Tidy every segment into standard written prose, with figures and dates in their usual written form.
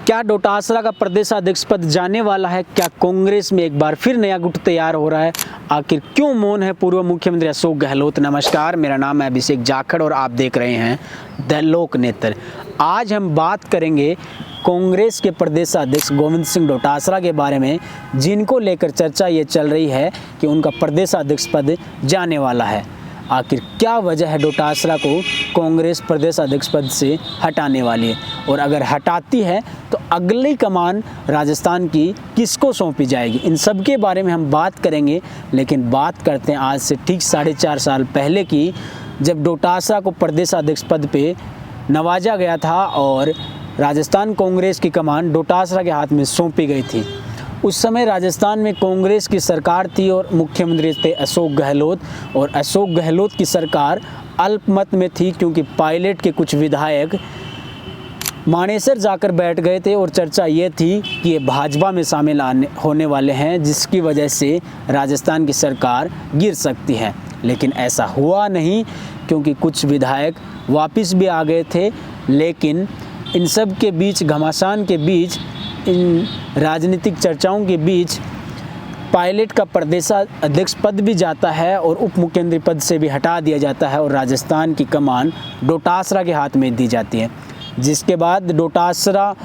क्या डोटासरा का प्रदेशाध्यक्ष पद जाने वाला है? क्या कांग्रेस में एक बार फिर नया गुट तैयार हो रहा है? आखिर क्यों मौन है पूर्व मुख्यमंत्री अशोक गहलोत? नमस्कार, मेरा नाम है अभिषेक जाखड़ और आप देख रहे हैं द लोक नेत्र। आज हम बात करेंगे कांग्रेस के प्रदेशाध्यक्ष गोविंद सिंह डोटासरा के बारे में, जिनको लेकर चर्चा ये चल रही है कि उनका प्रदेशाध्यक्ष पद जाने वाला है। आखिर क्या वजह है डोटासरा को कांग्रेस प्रदेशाध्यक्ष पद से हटाने वाली है, और अगर हटाती है तो अगली कमान राजस्थान की किसको सौंपी जाएगी? इन सब के बारे में हम बात करेंगे। लेकिन बात करते हैं आज से ठीक 4.5 साल पहले की, जब डोटासरा को प्रदेशाध्यक्ष पद पे नवाजा गया था और राजस्थान कांग्रेस की कमान डोटासरा के हाथ में सौंपी गई थी। उस समय राजस्थान में कांग्रेस की सरकार थी और मुख्यमंत्री थे अशोक गहलोत, और अशोक गहलोत की सरकार अल्पमत में थी, क्योंकि पायलट के कुछ विधायक मानेसर जाकर बैठ गए थे और चर्चा ये थी कि ये भाजपा में शामिल होने वाले हैं, जिसकी वजह से राजस्थान की सरकार गिर सकती है। लेकिन ऐसा हुआ नहीं, क्योंकि कुछ विधायक वापस भी आ गए थे। लेकिन इन सब के बीच, घमासान के बीच, इन राजनीतिक चर्चाओं के बीच पायलट का प्रदेशाध्यक्ष पद भी जाता है और उप मुख्यमंत्री पद से भी हटा दिया जाता है और राजस्थान की कमान डोटासरा के हाथ में दी जाती है। जिसके बाद डोटासरा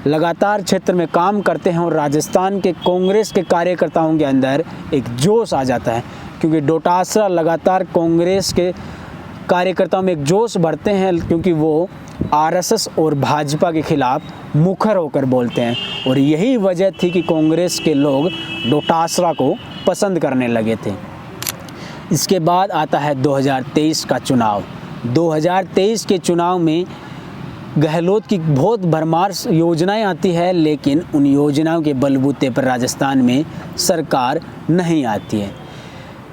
लगातार क्षेत्र में काम करते हैं और राजस्थान के कांग्रेस के कार्यकर्ताओं के अंदर एक जोश आ जाता है, क्योंकि डोटासरा लगातार कांग्रेस के कार्यकर्ताओं में एक जोश भरते हैं, क्योंकि वो आरएसएस और भाजपा के खिलाफ मुखर होकर बोलते हैं। और यही वजह थी कि कांग्रेस के लोग डोटासरा को पसंद करने लगे थे। इसके बाद आता है 2023 का चुनाव। 2023 के चुनाव में गहलोत की बहुत भरमार योजनाएं आती है, लेकिन उन योजनाओं के बलबूते पर राजस्थान में सरकार नहीं आती है।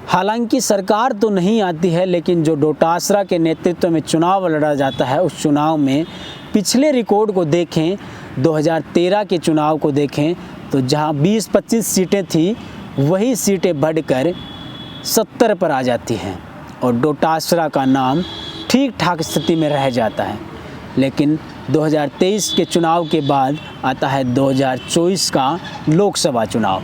हालांकि सरकार तो नहीं आती है, लेकिन जो डोटासरा के नेतृत्व में चुनाव लड़ा जाता है, उस चुनाव में पिछले रिकॉर्ड को देखें, 2013 के चुनाव को देखें, तो जहां 20-25 सीटें थी, वही सीटें बढ़कर 70 पर आ जाती हैं और डोटासरा का नाम ठीक ठाक स्थिति में रह जाता है। लेकिन 2023 के चुनाव के बाद आता है 2024 का लोकसभा चुनाव।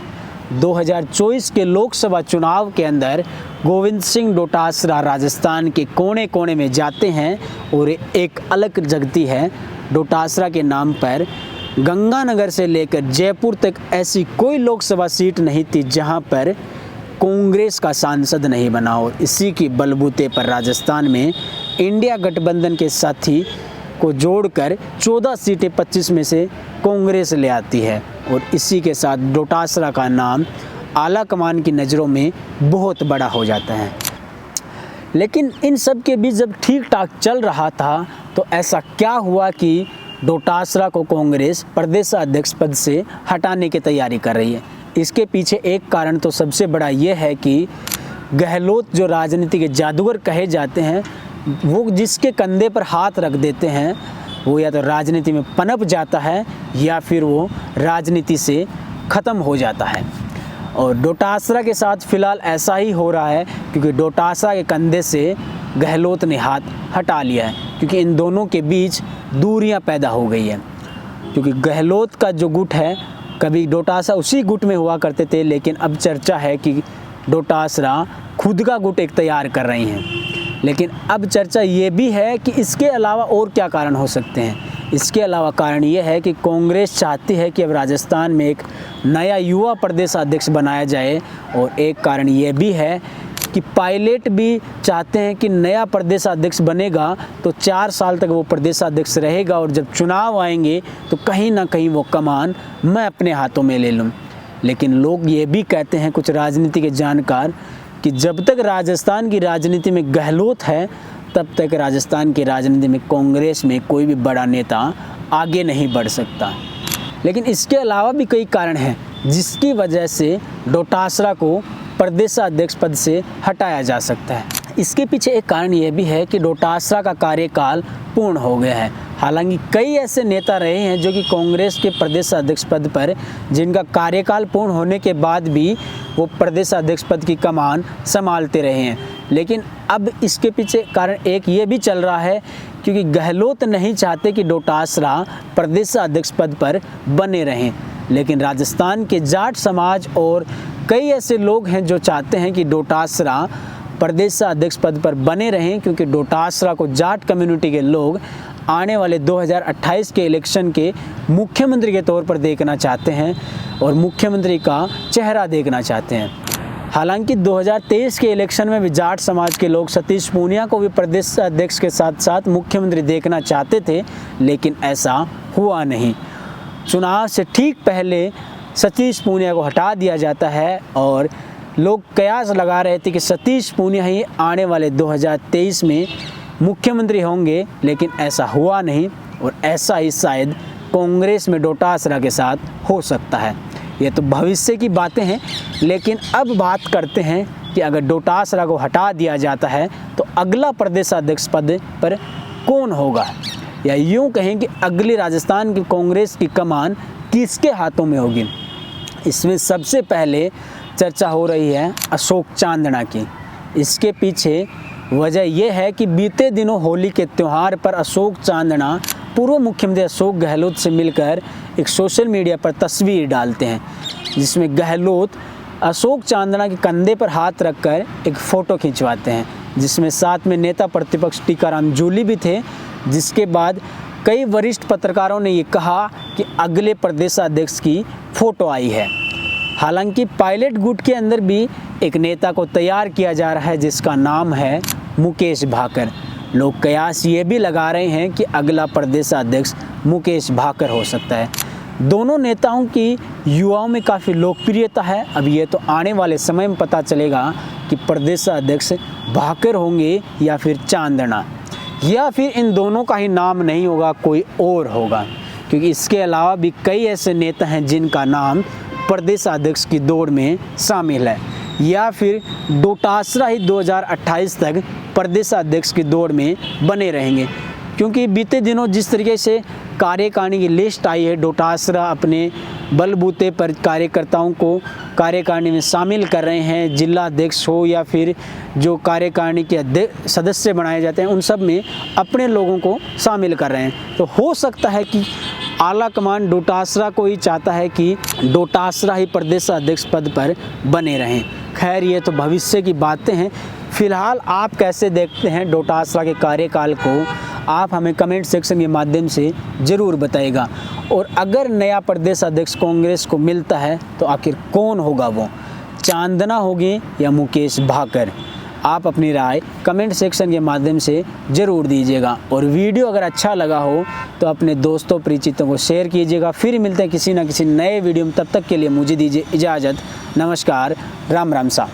2024 के लोकसभा चुनाव के अंदर गोविंद सिंह डोटासरा राजस्थान के कोने कोने में जाते हैं और एक अलग जगती है डोटासरा के नाम पर। गंगानगर से लेकर जयपुर तक ऐसी कोई लोकसभा सीट नहीं थी जहां पर कांग्रेस का सांसद नहीं बना, और इसी की बलबूते पर राजस्थान में इंडिया गठबंधन के साथी को जोड़कर 14 सीटें 25 में से कांग्रेस ले आती है, और इसी के साथ डोटासरा का नाम आला कमान की नज़रों में बहुत बड़ा हो जाता है। लेकिन इन सब के बीच जब ठीक ठाक चल रहा था, तो ऐसा क्या हुआ कि डोटासरा को कांग्रेस प्रदेशाध्यक्ष पद से हटाने की तैयारी कर रही है? इसके पीछे एक कारण तो सबसे बड़ा ये है कि गहलोत जो राजनीति के जादूगर कहे जाते हैं, वो जिसके कंधे पर हाथ रख देते हैं, वो या तो राजनीति में पनप जाता है या फिर वो राजनीति से ख़त्म हो जाता है। और डोटासरा के साथ फ़िलहाल ऐसा ही हो रहा है, क्योंकि डोटासरा के कंधे से गहलोत ने हाथ हटा लिया है, क्योंकि इन दोनों के बीच दूरियां पैदा हो गई है। क्योंकि गहलोत का जो गुट है, कभी डोटासरा उसी गुट में हुआ करते थे, लेकिन अब चर्चा है कि डोटासरा खुद का गुट एक तैयार कर रही हैं। लेकिन अब चर्चा ये भी है कि इसके अलावा और क्या कारण हो सकते हैं। इसके अलावा कारण ये है कि कांग्रेस चाहती है कि अब राजस्थान में एक नया युवा प्रदेशाध्यक्ष बनाया जाए, और एक कारण ये भी है कि पायलट भी चाहते हैं कि नया प्रदेशाध्यक्ष बनेगा तो 4 साल तक वो प्रदेशाध्यक्ष रहेगा, और जब चुनाव आएंगे तो कहीं ना कहीं वो कमान मैं अपने हाथों में ले लूँ। लेकिन लोग ये भी कहते हैं, कुछ राजनीति के जानकार, कि जब तक राजस्थान की राजनीति में गहलोत है, तब तक राजस्थान की राजनीति में कांग्रेस में कोई भी बड़ा नेता आगे नहीं बढ़ सकता। लेकिन इसके अलावा भी कई कारण हैं जिसकी वजह से डोटासरा को प्रदेशाध्यक्ष पद से हटाया जा सकता है। इसके पीछे एक कारण यह भी है कि डोटासरा का कार्यकाल पूर्ण हो गया है। हालांकि कई ऐसे नेता रहे हैं जो कि कांग्रेस के प्रदेशाध्यक्ष पद पर, जिनका कार्यकाल पूर्ण होने के बाद भी वो प्रदेशाध्यक्ष पद की कमान संभालते रहे हैं। लेकिन अब इसके पीछे कारण एक ये भी चल रहा है क्योंकि गहलोत नहीं चाहते कि डोटासरा प्रदेश अध्यक्ष पद पर बने रहें, लेकिन राजस्थान के जाट समाज और कई ऐसे लोग हैं जो चाहते हैं कि डोटासरा प्रदेश अध्यक्ष पद पर बने रहें, क्योंकि डोटासरा को जाट कम्युनिटी के लोग आने वाले 2028 के इलेक्शन के मुख्यमंत्री के तौर पर देखना चाहते हैं और मुख्यमंत्री का चेहरा देखना चाहते हैं। हालांकि 2023 के इलेक्शन में भी जाट समाज के लोग सतीश पूनिया को भी प्रदेश अध्यक्ष के साथ साथ मुख्यमंत्री देखना चाहते थे, लेकिन ऐसा हुआ नहीं। चुनाव से ठीक पहले सतीश पूनिया को हटा दिया जाता है और लोग कयास लगा रहे थे कि सतीश पूनिया ही आने वाले 2023 में मुख्यमंत्री होंगे, लेकिन ऐसा हुआ नहीं और ऐसा ही शायद कांग्रेस में डोटासरा के साथ हो सकता है। ये तो भविष्य की बातें हैं, लेकिन अब बात करते हैं कि अगर डोटासरा को हटा दिया जाता है तो अगला प्रदेश अध्यक्ष पद पर कौन होगा, या यूँ कहें कि अगली राजस्थान की कांग्रेस की कमान किसके हाथों में होगी। इसमें सबसे पहले चर्चा हो रही है अशोक चांदना की। इसके पीछे वजह यह है कि बीते दिनों होली के त्यौहार पर अशोक चांदना पूर्व मुख्यमंत्री अशोक गहलोत से मिलकर एक सोशल मीडिया पर तस्वीर डालते हैं, जिसमें गहलोत अशोक चांदना के कंधे पर हाथ रखकर एक फ़ोटो खिंचवाते हैं, जिसमें साथ में नेता प्रतिपक्ष टीकाराम जूली भी थे। जिसके बाद कई वरिष्ठ पत्रकारों ने ये कहा कि अगले प्रदेशाध्यक्ष की फ़ोटो आई है। हालांकि पायलट गुट के अंदर भी एक नेता को तैयार किया जा रहा है जिसका नाम है मुकेश भाकर। लोग कयास ये भी लगा रहे हैं कि अगला प्रदेशाध्यक्ष मुकेश भाकर हो सकता है। दोनों नेताओं की युवाओं में काफ़ी लोकप्रियता है। अब ये तो आने वाले समय में पता चलेगा कि प्रदेशाध्यक्ष भाकर होंगे या फिर चांदना, या फिर इन दोनों का ही नाम नहीं होगा, कोई और होगा, क्योंकि इसके अलावा भी कई ऐसे नेता हैं जिनका नाम प्रदेशाध्यक्ष की दौड़ में शामिल है, या फिर डोटासरा ही 2028 तक प्रदेशाध्यक्ष की दौड़ में बने रहेंगे। क्योंकि बीते दिनों जिस तरीके से कार्यकारिणी की लिस्ट आई है, डोटासरा अपने बलबूते पर कार्यकर्ताओं को कार्यकारिणी में शामिल कर रहे हैं। जिला अध्यक्ष हो या फिर जो कार्यकारिणी के सदस्य बनाए जाते हैं, उन सब में अपने लोगों को शामिल कर रहे हैं। तो हो सकता है कि आला कमान डोटासरा को ही चाहता है कि डोटासरा ही प्रदेशाध्यक्ष पद पर बने रहें। खैर, ये तो भविष्य की बातें हैं। फिलहाल आप कैसे देखते हैं डोटासरा के कार्यकाल को, आप हमें कमेंट सेक्शन के माध्यम से ज़रूर बताइएगा। और अगर नया प्रदेश अध्यक्ष कांग्रेस को मिलता है तो आखिर कौन होगा, वो चांदना होगी या मुकेश भाकर? आप अपनी राय कमेंट सेक्शन के माध्यम से ज़रूर दीजिएगा। और वीडियो अगर अच्छा लगा हो तो अपने दोस्तों परिचितों को शेयर कीजिएगा। फिर मिलते हैं किसी न किसी नए वीडियो में, तब तक के लिए मुझे दीजिए इजाज़त। नमस्कार, राम राम सा।